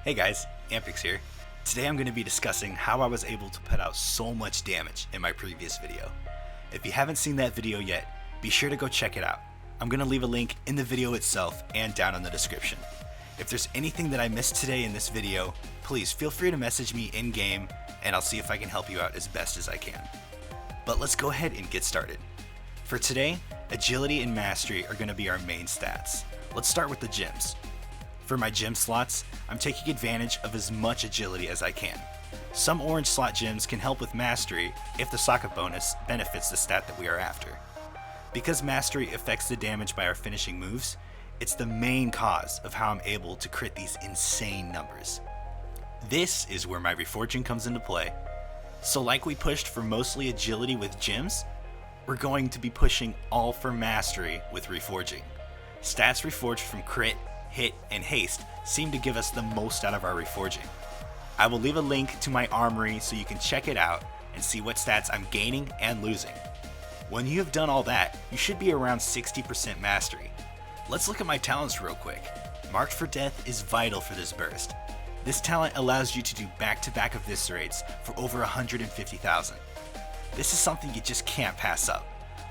Hey guys, Ampyx here. Today I'm going to be discussing how I was able to put out so much damage in my previous video. If you haven't seen that video yet, be sure to go check it out. I'm going to leave a link in the video itself and down in the description. If there's anything that I missed today in this video, please feel free to message me in-game and I'll see if I can help you out as best as I can. But let's go ahead and get started. For today, agility and mastery are going to be our main stats. Let's start with the gems. For my gem slots, I'm taking advantage of as much agility as I can. Some orange slot gems can help with mastery if the socket bonus benefits the stat that we are after. Because mastery affects the damage by our finishing moves, it's the main cause of how I'm able to crit these insane numbers. This is where my reforging comes into play. So like we pushed for mostly agility with gems, we're going to be pushing all for mastery with reforging. Stats reforged from crit, hit, and haste seem to give us the most out of our reforging. I will leave a link to my armory so you can check it out and see what stats I'm gaining and losing. When you have done all that, you should be around 60% mastery. Let's look at my talents real quick. Marked for Death is vital for this burst. This talent allows you to do back-to-back eviscerates for over 150,000. This is something you just can't pass up.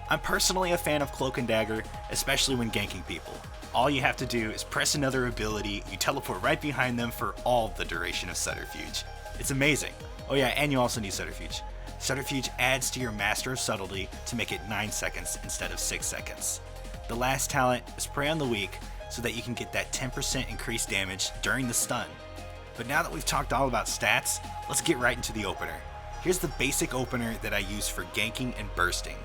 I'm personally a fan of Cloak and Dagger, especially when ganking people. All you have to do is press another ability, you teleport right behind them for all the duration of Subterfuge. It's amazing. Oh yeah, and you also need Subterfuge. Subterfuge adds to your Master of Subtlety to make it 9 seconds instead of 6 seconds. The last talent is Prey on the Weak so that you can get that 10% increased damage during the stun. But now that we've talked all about stats, let's get right into the opener. Here's the basic opener that I use for ganking and bursting.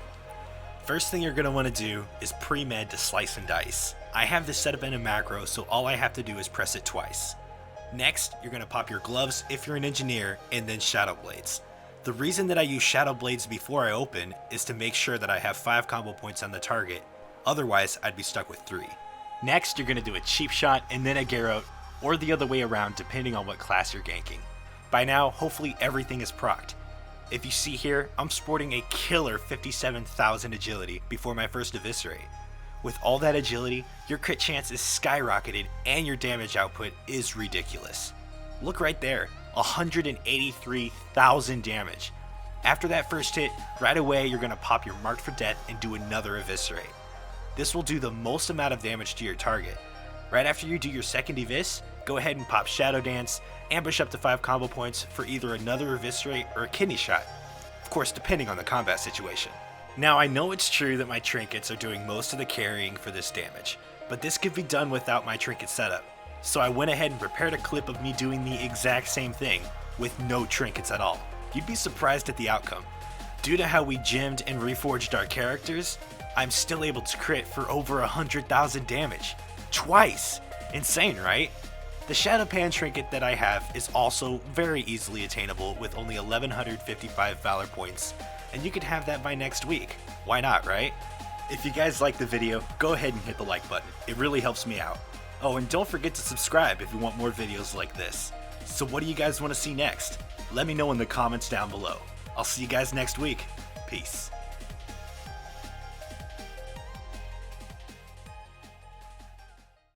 First thing you're going to want to do is pre-med to slice and dice. I have this set up in a macro, so all I have to do is press it twice. Next, you're going to pop your gloves if you're an engineer, and then shadow blades. The reason that I use shadow blades before I open is to make sure that I have 5 combo points on the target, otherwise I'd be stuck with 3. Next, you're going to do a cheap shot and then a Garrote, or the other way around depending on what class you're ganking. By now, hopefully everything is procced. If you see here, I'm sporting a killer 57,000 agility before my first eviscerate. With all that agility, your crit chance is skyrocketed and your damage output is ridiculous. Look right there, 183,000 damage. After that first hit, right away you're going to pop your Marked for Death and do another eviscerate. This will do the most amount of damage to your target. Right after you do your second evis, go ahead and pop Shadow Dance, ambush up to 5 combo points for either another eviscerate or a kidney shot. Of course, depending on the combat situation. Now I know it's true that my trinkets are doing most of the carrying for this damage, but this could be done without my trinket setup. So I went ahead and prepared a clip of me doing the exact same thing with no trinkets at all. You'd be surprised at the outcome. Due to how we gemmed and reforged our characters, I'm still able to crit for over 100,000 damage. Twice! Insane, right? The Shadow Pan trinket that I have is also very easily attainable with only 1155 Valor points, and you could have that by next week. Why not, right? If you guys like the video, go ahead and hit the like button. It really helps me out. Oh, and don't forget to subscribe if you want more videos like this. So what do you guys want to see next? Let me know in the comments down below. I'll see you guys next week. Peace.